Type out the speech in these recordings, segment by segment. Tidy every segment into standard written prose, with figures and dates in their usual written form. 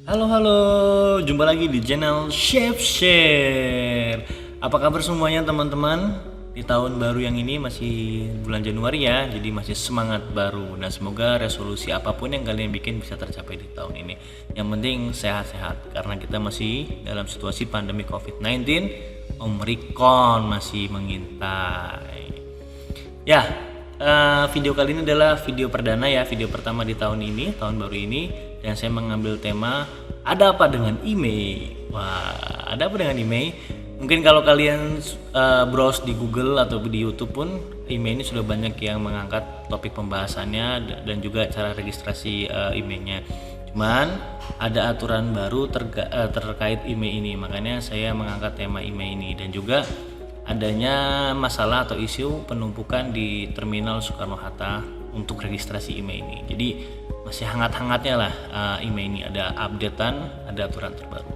Halo, jumpa lagi di channel Chef Share. Apa kabar semuanya teman-teman? Di tahun baru yang ini masih bulan Januari ya, jadi masih semangat baru. Nah semoga resolusi apapun yang kalian bikin bisa tercapai di tahun ini. Yang penting sehat-sehat, karena kita masih dalam situasi pandemi COVID-19, Omicron masih mengintai. Ya, video kali ini adalah video perdana ya, video pertama di tahun ini, tahun baru ini. Dan saya mengambil tema ada apa dengan email. Wah, ada apa dengan email? Mungkin kalau kalian browse di Google atau di YouTube pun, email ini sudah banyak yang mengangkat topik pembahasannya dan juga cara registrasi emailnya. Cuman ada aturan baru terkait email ini, makanya saya mengangkat tema email ini. Dan juga adanya masalah atau isu penumpukan di Terminal Soekarno-Hatta untuk registrasi email ini. Jadi masih hangat-hangatnya lah email ini, ada updatean, ada aturan terbaru.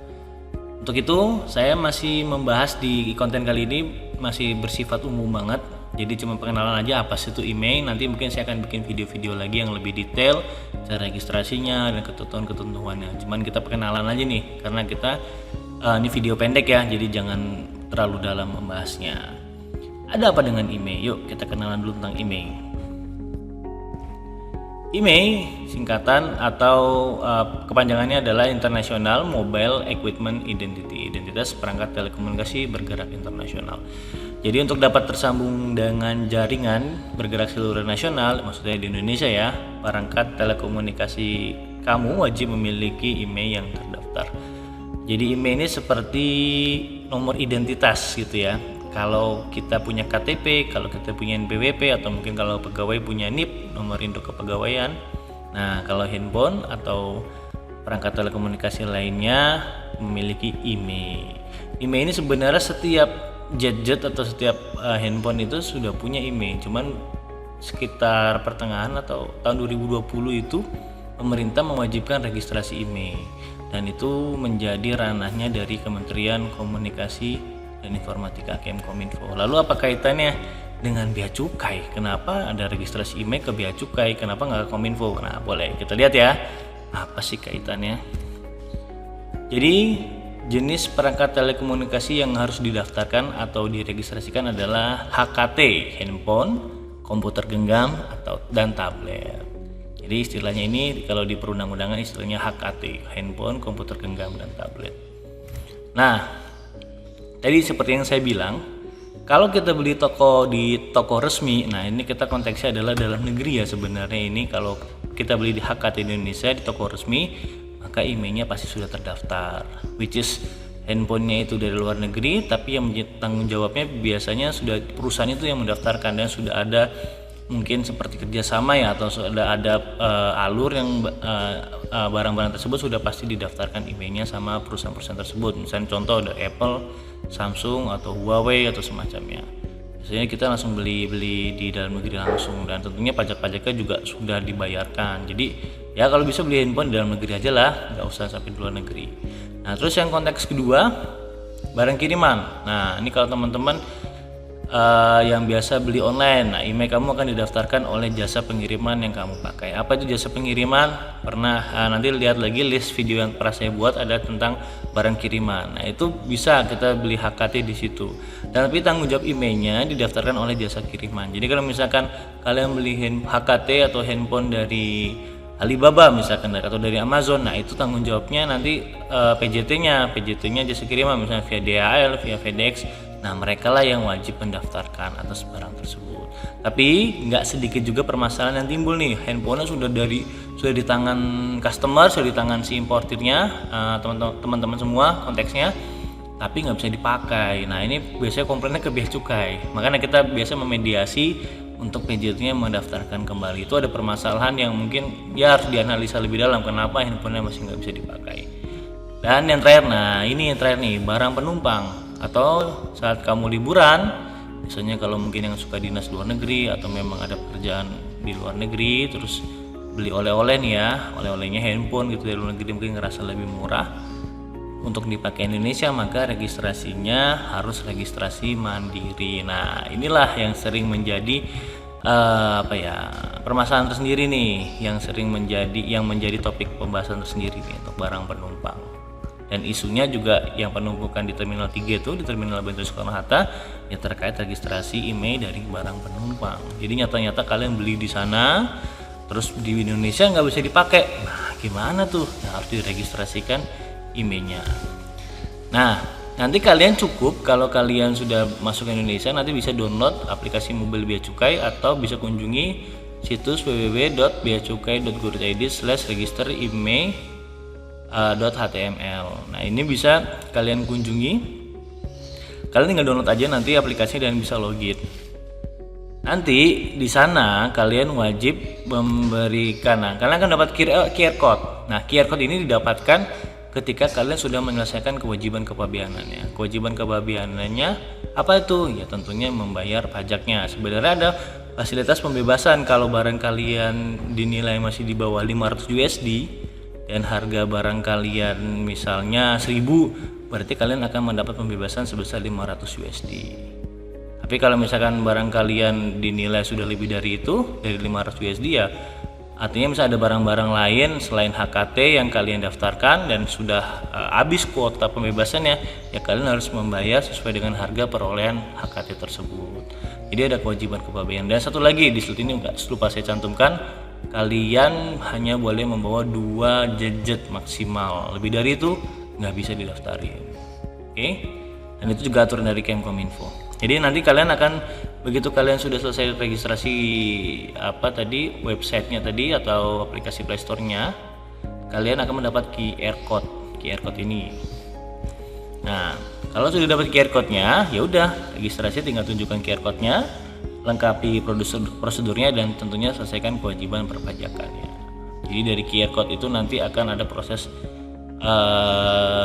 Untuk itu saya masih membahas di konten kali ini masih bersifat umum banget, jadi cuma pengenalan aja apa sih itu email. Nanti mungkin saya akan bikin video-video lagi yang lebih detail cara registrasinya dan ketentuan-ketentuannya. Cuman kita perkenalan aja nih, karena kita ini video pendek ya, jadi jangan terlalu dalam membahasnya. Ada apa dengan email? Yuk kita kenalan dulu tentang email. Email singkatan atau kepanjangannya adalah International Mobile Equipment Identity, identitas perangkat telekomunikasi bergerak internasional. Jadi untuk dapat tersambung dengan jaringan bergerak seluruh nasional, maksudnya di Indonesia ya, perangkat telekomunikasi kamu wajib memiliki email yang terdaftar. Jadi email ini seperti nomor identitas gitu ya. Kalau kita punya KTP, kalau kita punya NPWP, atau mungkin kalau pegawai punya NIP, nomor induk kepegawaian. Nah, kalau handphone atau perangkat telekomunikasi lainnya memiliki email. Email ini sebenarnya setiap gadget atau setiap handphone itu sudah punya email. Cuman sekitar pertengahan atau tahun 2020 itu pemerintah mewajibkan registrasi email. Dan itu menjadi ranahnya dari Kementerian Komunikasi dan Informatika Kemkominfo. Lalu apa kaitannya dengan bea cukai? Kenapa ada registrasi email ke bea cukai? Kenapa nggak ke Kominfo? Nah, boleh kita lihat ya. Apa sih kaitannya? Jadi jenis perangkat telekomunikasi yang harus didaftarkan atau diregistrasikan adalah HKT, handphone, komputer genggam dan tablet. Jadi istilahnya ini kalau di perundang-undangan istilahnya HKT, handphone, komputer genggam dan tablet. Nah, tadi seperti yang saya bilang, kalau kita beli di toko resmi, nah ini kita konteksnya adalah dalam negeri ya sebenarnya ini. Kalau kita beli di HKT Indonesia di toko resmi, maka emailnya pasti sudah terdaftar, which is handphonenya itu dari luar negeri, tapi yang tanggung jawabnya biasanya sudah perusahaan itu yang mendaftarkan, dan sudah ada mungkin seperti kerjasama ya, atau sudah ada alur yang barang-barang tersebut sudah pasti didaftarkan emailnya sama perusahaan-perusahaan tersebut. Misalnya contoh ada Apple, Samsung atau Huawei atau semacamnya. Biasanya kita langsung beli di dalam negeri langsung, dan tentunya pajak-pajaknya juga sudah dibayarkan. Jadi ya kalau bisa beli handphone di dalam negeri aja lah, nggak usah sampai di luar negeri. Nah terus yang konteks kedua, barang kiriman. Nah ini kalau teman-teman yang biasa beli online, nah email kamu akan didaftarkan oleh jasa pengiriman yang kamu pakai. Apa itu jasa pengiriman? Nanti lihat lagi list video yang pernah saya buat, ada tentang barang kiriman. Nah itu bisa kita beli HKT di situ. Dan tapi tanggung jawab emailnya didaftarkan oleh jasa kiriman. Jadi kalau misalkan kalian beli HKT atau handphone dari Alibaba misalkan atau dari Amazon, nah itu tanggung jawabnya nanti PJT-nya jasa kiriman, misalnya via DHL, via FedEx. Nah mereka lah yang wajib mendaftarkan atas barang tersebut. Tapi nggak sedikit juga permasalahan yang timbul nih, handphonenya sudah di tangan customer, sudah di tangan si importirnya, teman-teman semua konteksnya, tapi nggak bisa dipakai. Nah ini biasanya komplainnya ke bea cukai. Makanya kita biasa memediasi untuk PJT-nya mendaftarkan kembali. Itu ada permasalahan yang mungkin ya harus dianalisa lebih dalam, kenapa handphonenya masih nggak bisa dipakai. Dan yang terakhir, nah ini yang terakhir nih, barang penumpang. Atau saat kamu liburan, misalnya kalau mungkin yang suka dinas luar negeri atau memang ada pekerjaan di luar negeri, terus beli oleh-oleh nih ya, oleh-olehnya handphone gitu dari luar negeri, mungkin ngerasa lebih murah untuk dipakai Indonesia, maka registrasinya harus registrasi mandiri. Nah inilah yang sering menjadi permasalahan tersendiri nih yang sering menjadi topik pembahasan tersendiri nih untuk barang penumpang. Dan isunya juga yang penumpukan di Terminal 3 itu, di Terminal Bandara Soekarno-Hatta, ya terkait registrasi IMEI dari barang penumpang. Jadi nyata-nyata kalian beli di sana, terus di Indonesia nggak bisa dipakai. Nah, gimana tuh? Nah, harus diregistrasikan IMEI-nya. Nah, nanti kalian cukup kalau kalian sudah masuk ke Indonesia, nanti bisa download aplikasi Mobil Bea Cukai atau bisa kunjungi situs www.beacukai.go.id/register-imei.html. Nah, ini bisa kalian kunjungi. Kalian tinggal download aja nanti aplikasinya dan bisa login. Nanti di sana kalian wajib memberikan, kalian akan dapat QR code. Nah, QR code ini didapatkan ketika kalian sudah menyelesaikan kewajiban kepabeanannya. Kewajiban kepabeanannya apa itu? Ya tentunya membayar pajaknya. Sebenarnya ada fasilitas pembebasan kalau barang kalian dinilai masih di bawah 500 USD dan harga barang kalian misalnya 1000, berarti kalian akan mendapat pembebasan sebesar 500 USD. Tapi kalau misalkan barang kalian dinilai sudah lebih dari itu, dari 500 USD, ya artinya misalnya ada barang-barang lain selain HKT yang kalian daftarkan dan sudah habis kuota pembebasannya, ya kalian harus membayar sesuai dengan harga perolehan HKT tersebut. Jadi ada kewajiban kepabeanan. Dan satu lagi di slide ini nggak lupa saya cantumkan, kalian hanya boleh membawa 2 gadget maksimal. Lebih dari itu nggak bisa didaftarin. Oke? Dan itu juga aturan dari Kemkominfo. Jadi nanti kalian akan, begitu kalian sudah selesai registrasi websitenya tadi atau aplikasi Play Store-nya, kalian akan mendapat QR code ini. Nah, kalau sudah dapat QR code-nya, ya udah registrasi, tinggal tunjukkan QR code-nya, lengkapi prosedurnya dan tentunya selesaikan kewajiban perpajakannya. Jadi dari QR code itu nanti akan ada proses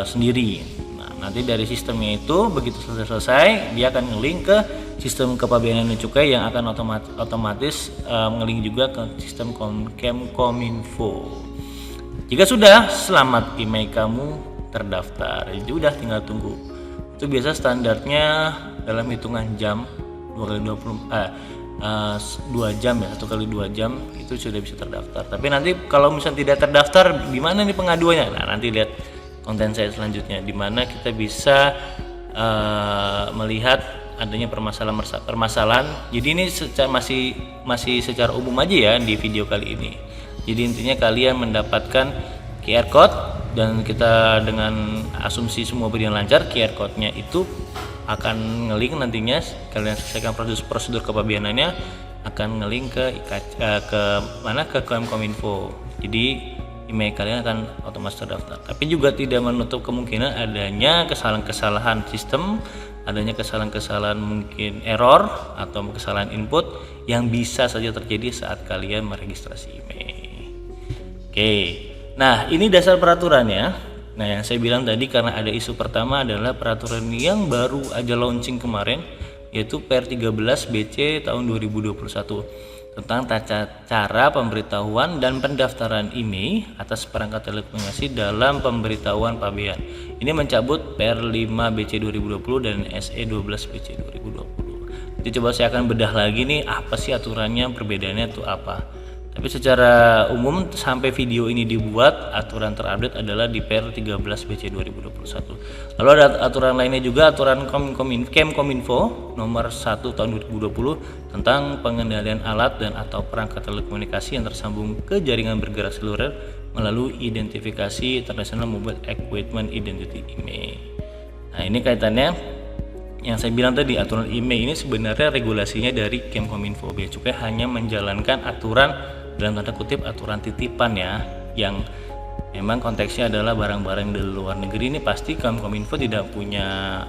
sendiri. Nanti dari sistemnya itu begitu selesai dia akan nge-link ke sistem kepabeanan cukai yang akan otomatis nge-link juga ke sistem Kemkominfo. Jika sudah, selamat, IMEI kamu terdaftar. Jadi udah tinggal tunggu. Itu biasa standarnya dalam hitungan jam 2 jam ya, 1 kali 2 jam itu sudah bisa terdaftar. Tapi nanti kalau misalnya tidak terdaftar, gimana nih pengaduannya? Nah, nanti lihat konten saya selanjutnya di mana kita bisa melihat adanya permasalahan. Jadi ini masih secara umum aja ya di video kali ini. Jadi intinya kalian mendapatkan QR code dan kita dengan asumsi semua berjalan lancar, QR code-nya itu akan nge-link nantinya kalian selesaikan prosedur kepabeanannya akan nge-link ke Kemkominfo. Jadi IMEI kalian akan otomatis terdaftar. Tapi juga tidak menutup kemungkinan adanya kesalahan-kesalahan sistem, adanya kesalahan-kesalahan mungkin error atau kesalahan input yang bisa saja terjadi saat kalian meregistrasi IMEI. Oke. Nah, ini dasar peraturannya. Nah, yang saya bilang tadi karena ada isu pertama adalah peraturan yang baru aja launching kemarin, yaitu Per 13 BC tahun 2021. Tentang tata cara pemberitahuan dan pendaftaran IMEI atas perangkat telekomunikasi dalam pemberitahuan pabean. Ini mencabut Per 5 BC 2020 dan SE 12 BC 2020. Jadi coba saya akan bedah lagi nih apa sih aturannya, perbedaannya itu apa. Tapi secara umum sampai video ini dibuat, aturan terupdate adalah di Per 13 BC 2021. Lalu ada aturan lainnya juga, aturan Kemkominfo nomor 1 tahun 2020 tentang pengendalian alat dan atau perangkat telekomunikasi yang tersambung ke jaringan bergerak seluler melalui identifikasi International Mobile Equipment Identity IMEI. Nah, ini kaitannya yang saya bilang tadi, aturan IMEI ini sebenarnya regulasinya dari Kemkominfo. Bea Cukai hanya menjalankan aturan dalam tanda kutip aturan titipan ya, yang memang konteksnya adalah barang-barang dari luar negeri. Ini pasti Kemkominfo tidak punya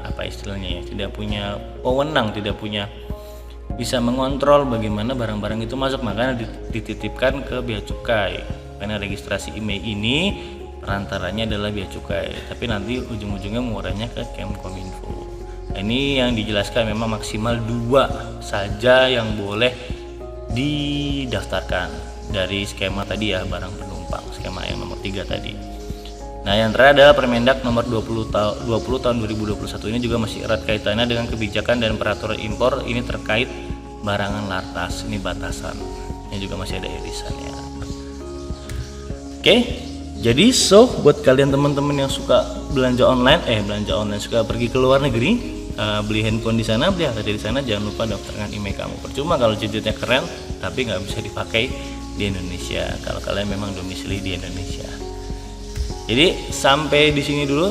tidak punya wewenang, tidak punya bisa mengontrol bagaimana barang-barang itu masuk, makanya dititipkan ke Bea Cukai. Karena registrasi IMEI ini perantaranya adalah Bea Cukai, tapi nanti ujung-ujungnya murahnya ke Kemkominfo. Nah, ini yang dijelaskan memang maksimal 2 saja yang boleh didaftarkan dari skema tadi ya, barang penumpang, skema yang nomor 3 tadi. Nah, yang terakhir adalah Permendak nomor 20 tahun 2021. Ini juga masih erat kaitannya dengan kebijakan dan peraturan impor. Ini terkait barangan lartas, ini batasan. Ini juga masih ada irisannya. Oke, jadi buat kalian teman-teman yang suka belanja online suka pergi ke luar negeri, beli handphone di sana, beli HTC di sana, jangan lupa daftarkan email kamu. Percuma kalau gadgetnya keren tapi nggak bisa dipakai di Indonesia kalau kalian memang domisili di Indonesia. Jadi sampai di sini dulu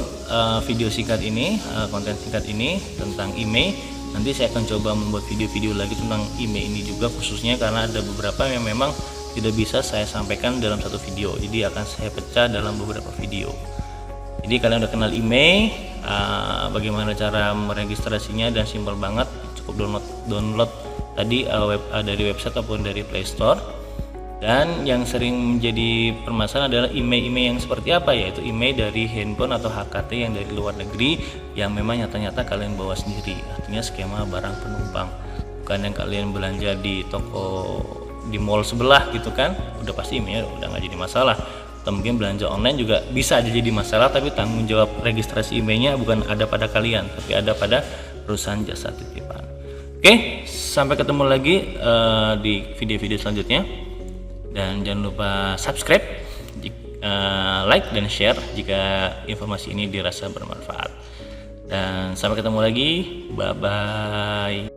video singkat ini, konten singkat ini tentang email. Nanti saya akan coba membuat video-video lagi tentang email ini juga, khususnya karena ada beberapa yang memang tidak bisa saya sampaikan dalam satu video, jadi akan saya pecah dalam beberapa video. Jadi kalian udah kenal email, bagaimana cara meregistrasinya, dan simpel banget, cukup download tadi dari website ataupun dari Play Store. Dan yang sering menjadi permasalahan adalah email yang seperti apa, yaitu email dari handphone atau HKT yang dari luar negeri yang memang nyata-nyata kalian bawa sendiri, artinya skema barang penumpang, bukan yang kalian belanja di toko di mall sebelah gitu kan. Udah pasti emailnya udah nggak jadi masalah. Atau mungkin belanja online juga bisa aja jadi masalah, tapi tanggung jawab registrasi emailnya bukan ada pada kalian, tapi ada pada perusahaan jasa titipan. Oke, sampai ketemu lagi di video-video selanjutnya, dan jangan lupa subscribe, like dan share jika informasi ini dirasa bermanfaat. Dan sampai ketemu lagi, bye bye.